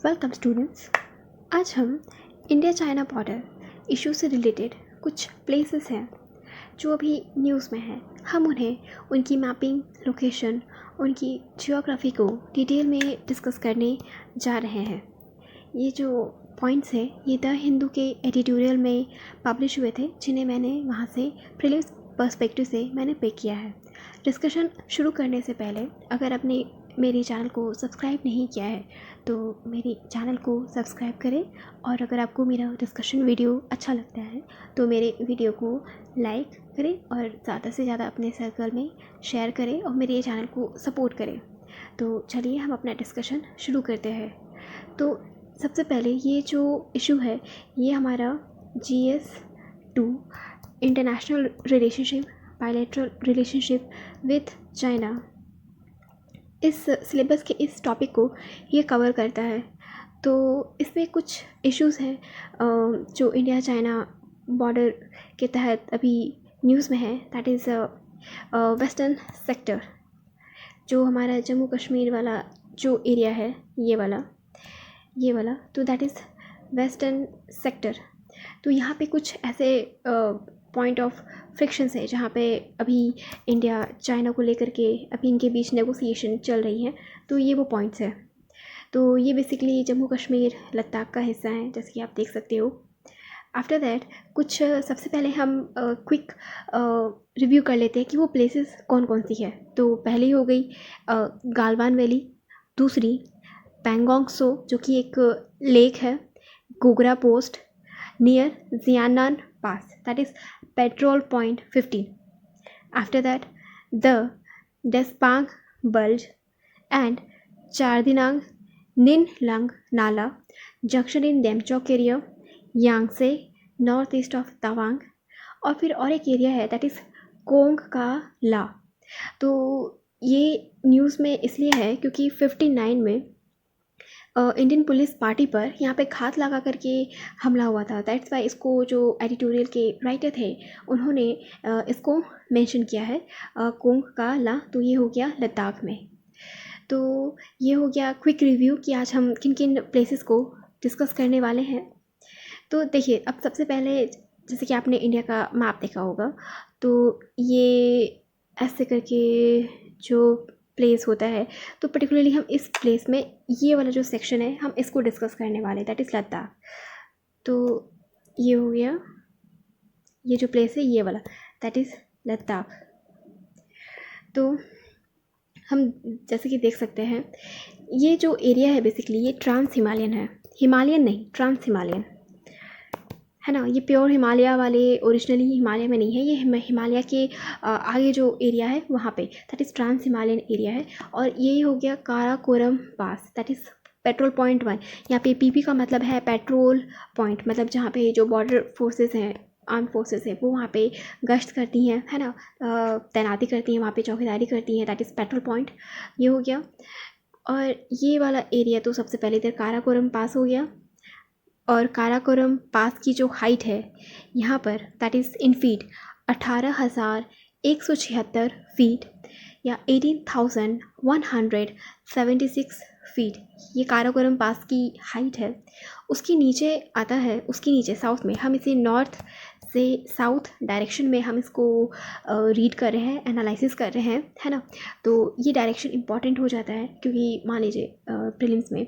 Welcome students. आज हम India China border issue से रिलेटेड कुछ प्लेसेस हैं जो अभी न्यूज़ में हैं। हम उन्हें उनकी मैपिंग, लोकेशन, उनकी जियोग्राफी को डिटेल में डिस्कस करने जा रहे हैं। ये जो पॉइंट्स हैं ये द हिंदू के एडिटोरियल में पब्लिश हुए थे, जिन्हें मैंने वहाँ से प्रीलिम्स पर्सपेक्टिव से मैंने पिक किया है। डिस्कशन शुरू करने से पहले अगर आपने मेरे चैनल को सब्सक्राइब नहीं किया है तो मेरे चैनल को सब्सक्राइब करें, और अगर आपको मेरा डिस्कशन वीडियो अच्छा लगता है तो मेरे वीडियो को लाइक करें और ज़्यादा से ज़्यादा अपने सर्कल में शेयर करें और मेरे चैनल को सपोर्ट करें। तो चलिए हम अपना डिस्कशन शुरू करते हैं। तो सबसे पहले ये जो इशू है ये हमारा GS2 international relationship, bilateral relationship with China, इस सिलेबस के इस टॉपिक को ये कवर करता है। तो इसमें कुछ इश्यूज़ हैं जो इंडिया चाइना बॉर्डर के तहत अभी न्यूज़ में है। दैट इज़ वेस्टर्न सेक्टर, जो हमारा जम्मू कश्मीर वाला जो एरिया है, ये वाला तो दैट इज़ वेस्टर्न सेक्टर। तो यहाँ पे कुछ ऐसे पॉइंट ऑफ फ्रिक्शंस है जहाँ पे अभी इंडिया चाइना को लेकर के अभी इनके बीच नेगोशिएशन चल रही हैं। तो ये वो पॉइंट्स हैं। तो ये बेसिकली जम्मू कश्मीर लद्दाख का हिस्सा है, जैसे कि आप देख सकते हो। आफ्टर दैट कुछ सबसे पहले हम क्विक रिव्यू कर लेते हैं कि वो प्लेसेस कौन कौन सी है। तो पहली हो गई गालवान वैली, दूसरी पैंगोंग सो जो कि एक लेक है, Gogra post near Jianan pass, that is patrol point 15. After that, the Despang Bulge and Chardinang Ninlang Nala junction in Demchok area, Yangtze, north east of Tawang. और फिर और एक एरिया है दैट इज़ कोंग का ला। तो ये news में इसलिए है क्योंकि 59 में इंडियन पुलिस पार्टी पर यहाँ पे घात लगा करके हमला हुआ था। दैट्स वाई इसको जो एडिटोरियल के राइटर थे उन्होंने इसको मेंशन किया है कोंग का ला। तो ये हो गया लद्दाख में। तो ये हो गया क्विक रिव्यू कि आज हम किन किन प्लेसेस को डिस्कस करने वाले हैं। तो देखिए, अब सबसे पहले जैसे कि आपने इंडिया का मैप देखा होगा, तो ये ऐसे करके जो प्लेस होता है, तो पर्टिकुलरली हम इस प्लेस में ये वाला जो सेक्शन है हम इसको डिस्कस करने वाले, दैट इज़ लद्दाख। तो ये हो गया, ये जो प्लेस है ये वाला दैट इज़ लद्दाख। तो हम जैसे कि देख सकते हैं ये जो एरिया है बेसिकली ये ट्रांस हिमालयन है, हिमालयन नहीं, ट्रांस हिमालयन है ना। ये प्योर हिमालय वाले ओरिजिनली हिमालय में नहीं है, ये हिमालय के आगे जो एरिया है वहाँ पे that is trans Himalayan area है। और यही हो गया Karakoram pass, that is patrol point 1। यहाँ पे PP का मतलब है पेट्रोल पॉइंट, मतलब जहाँ पे जो बॉर्डर फोर्सेस हैं, आर्म फोर्सेस है, वो वहाँ पे गश्त करती हैं, है ना, तैनाती करती हैं, वहाँ पे चौकीदारी करती हैं, दैट इज़ पेट्रोल पॉइंट। ये हो गया। और ये वाला एरिया तो सबसे पहले इधर काराकोरम पास हो गया। और काराकोरम पास की जो हाइट है यहाँ पर that is in feet 18,176 feet या 18,176 फीट, ये काराकोरम पास की हाइट है। उसके नीचे आता है, उसके नीचे साउथ में, हम इसे नॉर्थ से साउथ डायरेक्शन में हम इसको रीड कर रहे हैं, एनालिसिस कर रहे हैं, है ना। तो ये डायरेक्शन इंपॉर्टेंट हो जाता है क्योंकि मान लीजिए प्रीलिम्स में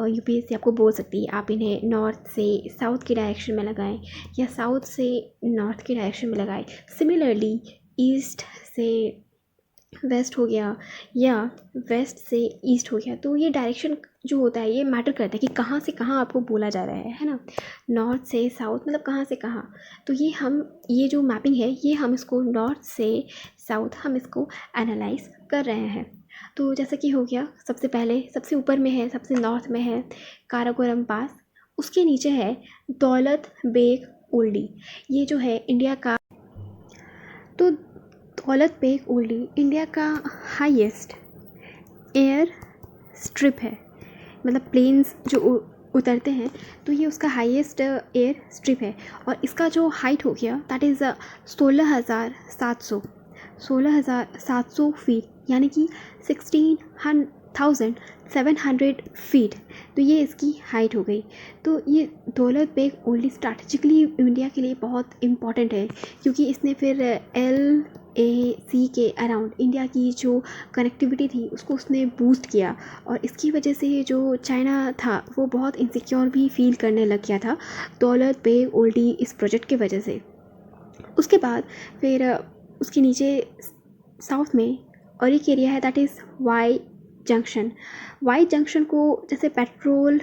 UPSC आपको बोल सकती है आप इन्हें नॉर्थ से साउथ की डायरेक्शन में लगाएं या साउथ से नॉर्थ की डायरेक्शन में लगाएं। सिमिलरली ईस्ट से वेस्ट हो गया या वेस्ट से ईस्ट हो गया। तो ये डायरेक्शन जो होता है ये मैटर करता है कि कहाँ से कहाँ आपको बोला जा रहा है ना, नॉर्थ से साउथ मतलब कहाँ से कहाँ। तो ये जो मैपिंग है ये हम इसको नॉर्थ से साउथ हम इसको एनालाइज कर रहे हैं। तो जैसा कि हो गया, सबसे पहले सबसे ऊपर में है, सबसे नॉर्थ में है काराकोरम पास, उसके नीचे है दौलत बेग ओल्डी, ये जो है इंडिया का। तो दौलत बेग ओल्डी इंडिया का हाईएस्ट एयर स्ट्रिप है, मतलब प्लेन्स जो उतरते हैं तो ये उसका हाईएस्ट एयर स्ट्रिप है। और इसका जो हाइट हो गया दैट इज़ 16,700 फीट, यानी कि 1700 फीट, तो ये इसकी हाइट हो गई। तो ये दौलत बेग ओल्डी स्ट्रैटेजिकली इंडिया के लिए बहुत इम्पॉर्टेंट है, क्योंकि इसने फिर LAC के अराउंड इंडिया की जो कनेक्टिविटी थी उसको उसने बूस्ट किया, और इसकी वजह से जो चाइना था वो बहुत इनसिक्योर भी फील करने लग गया था दौलत बेग ओल्डी इस प्रोजेक्ट की वजह से। उसके बाद फिर उसके नीचे साउथ में और एक एरिया है दैट इज़ वाई जंक्शन को जैसे पेट्रोल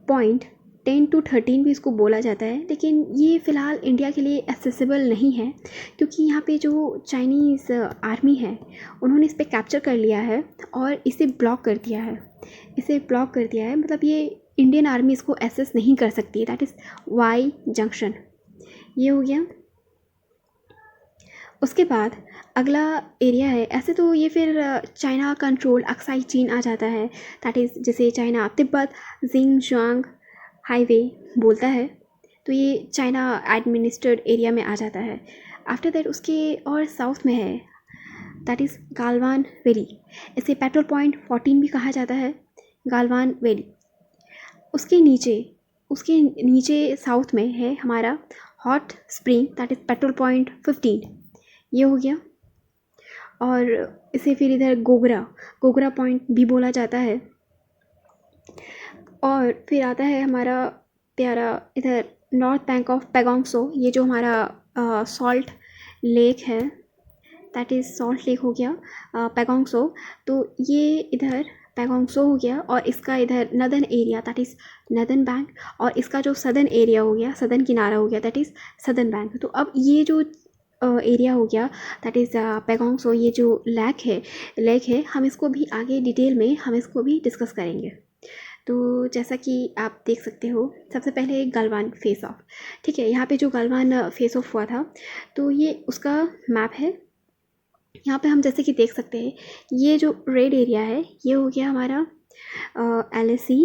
पॉइंट 10 to 13 भी इसको बोला जाता है, लेकिन ये फ़िलहाल इंडिया के लिए एक्सेसिबल नहीं है, क्योंकि यहाँ पे जो चाइनीज़ आर्मी है उन्होंने इस पर कैप्चर कर लिया है और इसे ब्लॉक कर दिया है। मतलब ये इंडियन आर्मी इसको एक्सेस नहीं कर सकती है। दैट इज़ वाई जंक्शन, ये हो गया। उसके बाद अगला एरिया है, ऐसे तो ये फिर चाइना कंट्रोल अक्साई चीन आ जाता है, दैट इज़ जिसे चाइना तिब्बत जिंगजियांग हाईवे बोलता है, तो ये चाइना एडमिनिस्ट्रेड एरिया में आ जाता है। आफ्टर दैट उसके और साउथ में है दैट इज़ गालवान वैली, इसे पेट्रोल पॉइंट 14 भी कहा जाता है, गालवान वैली। उसके नीचे साउथ में है हमारा hot spring that is patrol point 15, ये हो गया। और इसे फिर इधर गोगरा पॉइंट भी बोला जाता है। और फिर आता है हमारा प्यारा इधर नॉर्थ बैंक ऑफ पैगोंग सो, ये जो हमारा सॉल्ट लेक है दैट इज़ सॉल्ट लेक हो गया पैगोंग सो, तो ये इधर पैगोंग सो हो गया। और इसका इधर northern area that is northern bank, और इसका जो सदर्न एरिया हो गया, सदर्न किनारा हो गया दैट इज़ सदर्न बैंक। तो अब ये जो एरिया हो गया दैट इज़ पैगोंग सो, ये जो लेक है हम इसको भी आगे डिटेल में हम इसको भी डिस्कस करेंगे। तो जैसा कि आप देख सकते हो, सबसे पहले गलवान फेस ऑफ, ठीक है, यहाँ पे जो गलवान फेस ऑफ हुआ था तो ये उसका मैप है। यहाँ पे हम जैसे कि देख सकते हैं ये जो रेड एरिया है ये हो गया हमारा LAC,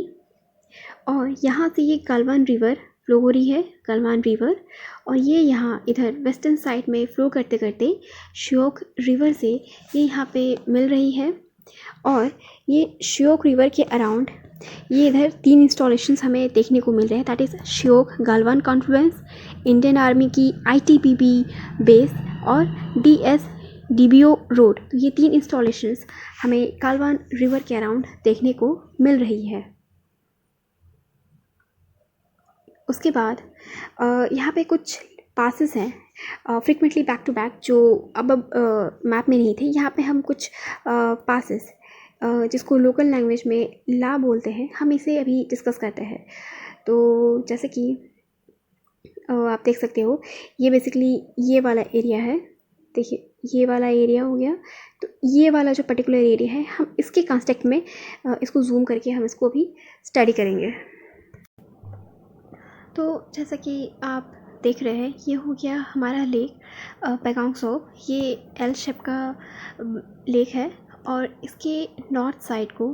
और यहाँ से ये गलवान रिवर फ्लो हो रही है, गलवान रिवर, और ये यहाँ इधर वेस्टर्न साइड में फ्लो करते करते श्योक रिवर से ये यहाँ पे मिल रही है। और ये श्योक रिवर के अराउंड ये इधर 3 इंस्टॉलेशंस हमें देखने को मिल रहे हैं, that is Shyok Galwan Confluence, Indian army की ITBP बेस और DSDBO रोड। तो ये 3 इंस्टॉलेशंस हमें गालवान रिवर के अराउंड देखने को मिल रही है। उसके बाद यहाँ पे कुछ पासेस हैं फ्रिक्वेंटली बैक टू बैक, जो अब मैप में नहीं थे। यहाँ पे हम कुछ पासेस जिसको लोकल लैंग्वेज में ला बोलते हैं, हम इसे अभी डिस्कस करते हैं। तो जैसे कि आप देख सकते हो ये बेसिकली ये वाला एरिया है, देखिए ये वाला एरिया हो गया। तो ये वाला जो पर्टिकुलर एरिया है हम इसके कॉन्टेक्स्ट में इसको जूम करके हम इसको अभी स्टडी करेंगे। तो जैसा कि आप देख रहे हैं ये हो गया हमारा लेक पैगोंग सो, ये एल शेप का लेक है, और इसके नॉर्थ साइड को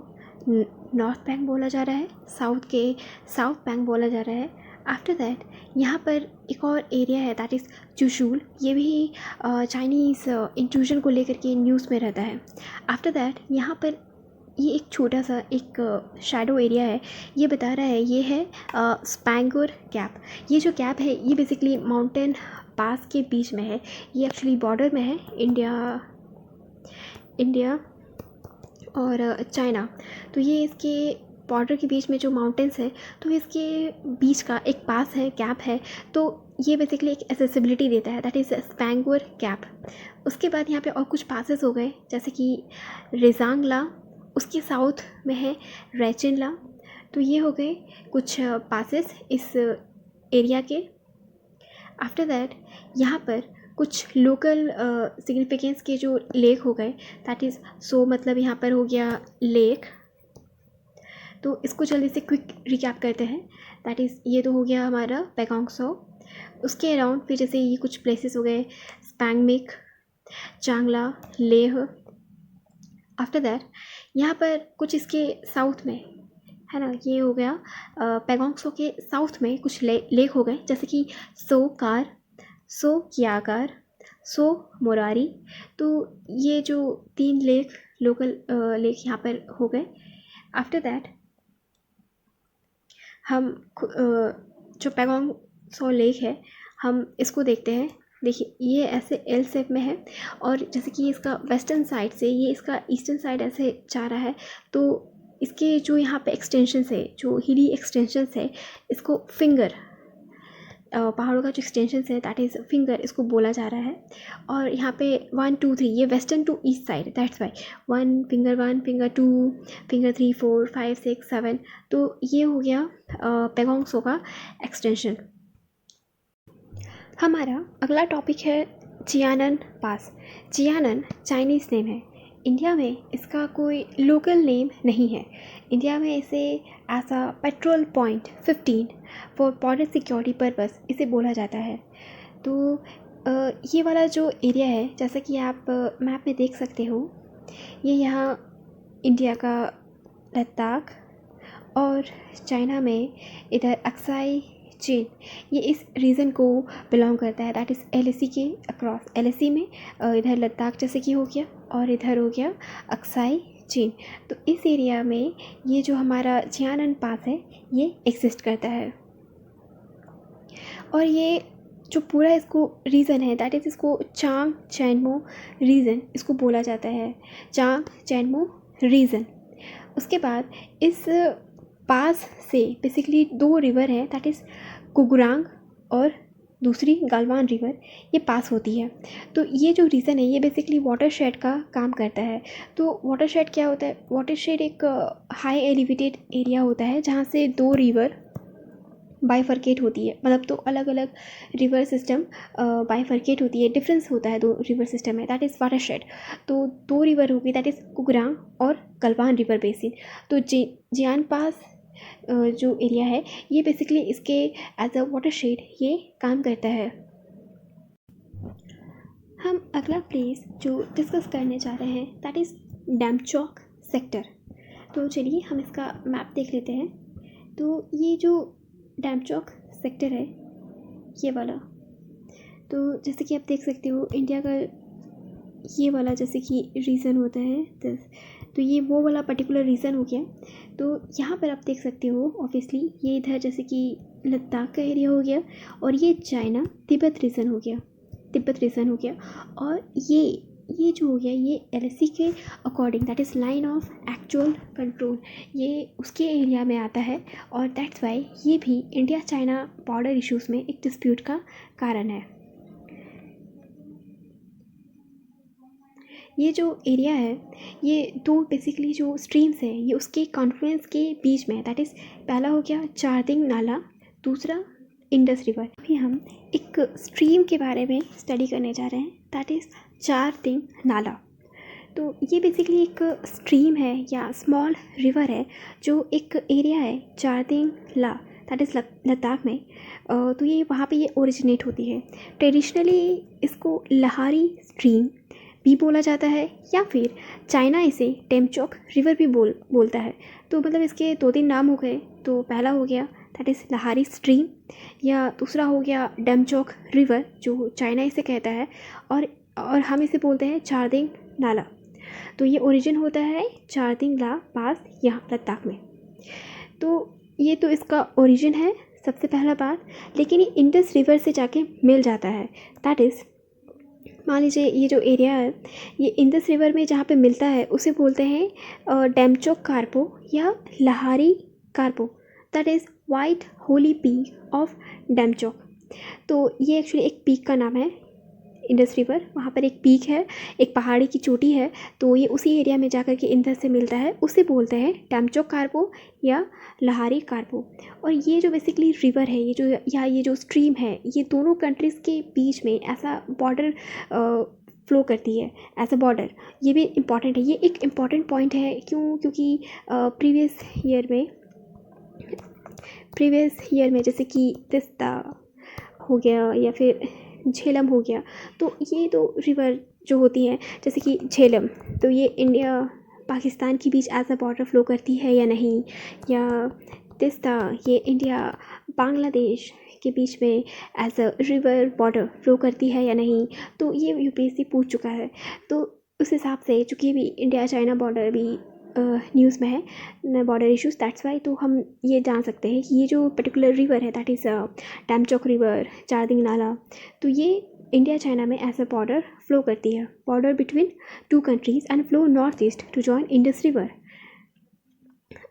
नॉर्थ बैंक बोला जा रहा है, साउथ बैंक बोला जा रहा है। आफ्टर दैट यहाँ पर एक और एरिया है दैट इज़ चुशूल, ये भी चाइनीज़ इंट्रूजन को लेकर के न्यूज़ में रहता है। आफ्टर दैट यहाँ पर ये एक छोटा सा एक शैडो एरिया है, ये बता रहा है ये है स्पैंगोर गैप। ये जो गैप है ये बेसिकली माउंटेन पास के बीच में है, ये एक्चुअली बॉर्डर में है इंडिया और चाइना। तो ये इसके बॉर्डर के बीच में जो माउंटेन्स है, तो इसके बीच का एक पास है, गैप है, तो ये बेसिकली एक एसेसिबिलिटी देता है, दैट इज़ स्पैंगोर गैप। उसके बाद यहाँ पे और कुछ पासेस हो गए, जैसे कि रेजांगला, उसके साउथ में है रैचिनला। तो ये हो गए कुछ पासेस इस एरिया के। आफ्टर दैट यहाँ पर कुछ लोकल सिग्निफिकेंस के जो लेक हो गए, दैट इज़ सो, मतलब यहाँ पर हो गया लेक। तो इसको जल्दी से क्विक रिकैप करते हैं, दैट इज़ ये तो हो गया हमारा पैगोंग सो। उसके अराउंड फिर जैसे ये कुछ प्लेसेस हो गए स्पैंगमिक, चांगला, लेह। आफ्टर दैट यहाँ पर कुछ इसके साउथ में है ना, ये हो गया पैगोंग सो के साउथ में कुछ लेक हो गए, जैसे कि सो कार, सो कियाकार, सो मोरारी। तो ये जो 3 लेक लोकल लेक यहाँ पर हो गए। आफ्टर दैट हम जो पैगोंग सो लेक है हम इसको देखते हैं। देखिए ये ऐसे एल शेप में है और जैसे कि इसका वेस्टर्न साइड से ये इसका ईस्टर्न साइड ऐसे जा रहा है, तो इसके जो यहाँ पे एक्सटेंशंस है, जो हिली एक्सटेंशंस है, इसको फिंगर, पहाड़ों का जो एक्सटेंशंस है दैट इज़ फिंगर, इसको बोला जा रहा है। और यहाँ पे 1 2 3 ये western to east side, that's why 1 finger 1 finger 2 finger 3 4 5 6 7, तो ये हो गया पैगोंग सो का एक्सटेंशन। हमारा अगला टॉपिक है जियानन पास। जियानन चाइनीज़ नेम है। इंडिया में इसका कोई लोकल नेम नहीं है। इंडिया में इसे as a patrol point 15 for border security purpose इसे बोला जाता है। तो ये वाला जो एरिया है, जैसा कि आप मैप में देख सकते हो, ये यहाँ इंडिया का लद्दाख और चाइना में इधर अक्साई चीन, ये इस रीजन को बिलोंग करता है, दैट इज़ LAC के अक्रॉस। LAC में इधर लद्दाख जैसे कि हो गया और इधर हो गया अक्साई चीन। तो इस एरिया में ये जो हमारा जियानन पास है ये एग्जिस्ट करता है। और ये जो पूरा इसको रीज़न है दैट इज़ इसको चांग चैनमो रीजन इसको बोला जाता है, चांग चैनमो रीजन। उसके बाद इस पास से बेसिकली 2 रिवर है, दैट इज़ कुगुरांग और दूसरी गालवान रिवर, ये पास होती है। तो ये जो रीज़न है ये बेसिकली वाटरशेड का काम करता है। तो वाटरशेड क्या होता है? वाटरशेड एक हाई एलिवेटेड एरिया होता है जहाँ से 2 रिवर बाइफर्केट होती है, मतलब 2 अलग अलग रिवर सिस्टम बाइफर्केट होती है, डिफरेंस होता है 2 रिवर सिस्टम में, दैट इज़ वाटरशेड। तो 2 रिवर होगी, दैट इज़ कुगरांग और गलवान रिवर बेसिन। तो जियान पास जो एरिया है ये बेसिकली इसके एज अ वाटरशेड ये काम करता है। हम अगला प्लेस जो डिस्कस करने जा रहे हैं दैट इज़ डैमचौक सेक्टर। तो चलिए हम इसका मैप देख लेते हैं। तो ये जो डैमचौक सेक्टर है ये वाला, तो जैसे कि आप देख सकते हो इंडिया का ये वाला जैसे कि रीजन होता है दिस, तो ये वो वाला पर्टिकुलर रीजन हो गया। तो यहाँ पर आप देख सकते हो ऑब्वियसली ये इधर जैसे कि लद्दाख का एरिया हो गया और ये चाइना तिब्बत रीजन हो गया, तिब्बत रीजन हो गया। और ये जो हो गया ये LAC के according, that is line of actual control, ये उसके एरिया में आता है। और दैट्स वाई ये भी इंडिया चाइना बॉर्डर इश्यूज़ में एक डिस्प्यूट का कारण है। ये जो एरिया है ये 2 बेसिकली जो स्ट्रीम्स हैं ये उसके कॉन्फ्लुएंस के बीच में है, दैट इज़ पहला हो गया चारदिंग नाला, दूसरा इंडस रिवर। अभी हम एक स्ट्रीम के बारे में स्टडी करने जा रहे हैं, दैट इज़ चारदिंग नाला। तो ये बेसिकली एक स्ट्रीम है या स्मॉल रिवर है जो एक एरिया है चारदिंग ला, दैट इज़ लद्दाख में। तो ये वहाँ पे ये ओरिजिनेट होती है। ट्रेडिशनली इसको लहारी स्ट्रीम भी बोला जाता है या फिर चाइना इसे डेमचौक रिवर भी बोलता है। तो मतलब इसके 2-3 नाम हो गए। तो पहला हो गया दैट इज़ लहारी स्ट्रीम, या दूसरा हो गया डेमचौक रिवर जो चाइना इसे कहता है, और हम इसे बोलते हैं चारदिंग नाला। तो ये ओरिजिन होता है चारदिंग ला पास यहाँ लद्दाख में। तो ये तो इसका ओरिजिन है सबसे पहला बात। लेकिन ये इंडस रिवर से जाके मिल जाता है, दैट इज़ मान लीजिए ये जो एरिया है ये इंडस रिवर में जहाँ पे मिलता है उसे बोलते हैं डेमचौक कार्पो या Lhari Karpo, that is white holy peak of Demchok. तो ये एक्चुअली एक पीक का नाम है इंडस रिवर, वहाँ पर एक पीक है, एक पहाड़ी की चोटी है। तो ये उसी एरिया में जाकर के इंडस से मिलता है, उसे बोलते हैं डेमचौक कार्पो या लहारी कार्पो। और ये जो बेसिकली रिवर है ये जो स्ट्रीम है ये दोनों कंट्रीज़ के बीच में ऐसा बॉर्डर फ्लो करती है एज अ बॉर्डर। ये भी इम्पॉर्टेंट है, ये एक इम्पॉर्टेंट पॉइंट है। क्योंकि प्रीवियस ईयर में जैसे कि तिस्ता हो गया या फिर झेलम हो गया, तो ये 2 रिवर जो होती हैं जैसे कि झेलम, तो ये इंडिया पाकिस्तान के बीच एज अ बॉर्डर फ्लो करती है या नहीं, या तिस्ता ये इंडिया बांग्लादेश के बीच में as a river border flow करती है या नहीं। तो ये UPSC पूछ चुका है। तो उस हिसाब से चूँकि भी इंडिया चाइना बॉर्डर भी न्यूज़ में है, बॉर्डर इश्यूज़, दैट्स वाई, तो हम ये जान सकते हैं कि ये जो पर्टिकुलर रिवर है that is Demchok river, Charding Nala, तो ये इंडिया चाइना में एज अ बॉर्डर फ्लो करती है, border between two countries and flow north east to join Indus river.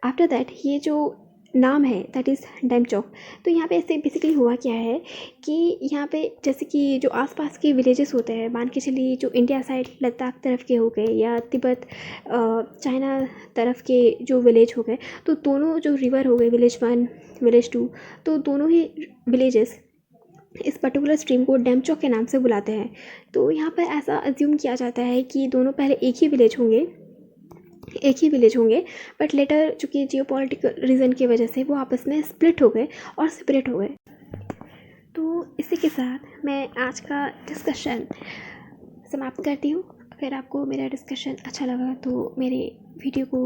After that ये जो नाम है दैट इज़ डैमचौक। तो यहाँ पे ऐसे बेसिकली हुआ क्या है कि यहाँ पे जैसे कि जो आसपास के विलेजेस होते हैं, मान के चलिए जो इंडिया साइड लद्दाख तरफ के हो गए या तिब्बत चाइना तरफ के जो विलेज हो गए, तो दोनों जो रिवर हो गए, विलेज 1 विलेज 2, तो दोनों ही विलेजेस इस पर्टिकुलर स्ट्रीम को डैमचौक के नाम से बुलाते हैं। तो यहाँ पर ऐसा अज्यूम किया जाता है कि दोनों पहले एक ही विलेज होंगे, बट लेटर चूँकि जियोपॉलिटिकल रीज़न की वजह से वो आपस में स्प्लिट हो गए और सेपरेट हो गए। तो इसी के साथ मैं आज का डिस्कशन समाप्त करती हूँ। अगर आपको मेरा डिस्कशन अच्छा लगा तो मेरे वीडियो को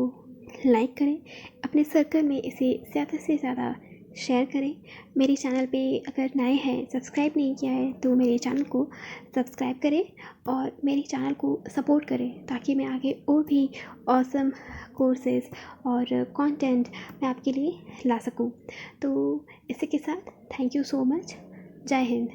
लाइक करें, अपने सर्कल में इसे ज़्यादा से ज़्यादा शेयर करें। मेरे चैनल पे अगर नए हैं, सब्सक्राइब नहीं किया है, तो मेरे चैनल को सब्सक्राइब करें और मेरे चैनल को सपोर्ट करें ताकि मैं आगे और भी ऑसम कोर्सेज और कंटेंट मैं आपके लिए ला सकूं। तो इसी के साथ थैंक यू सो मच। जय हिंद।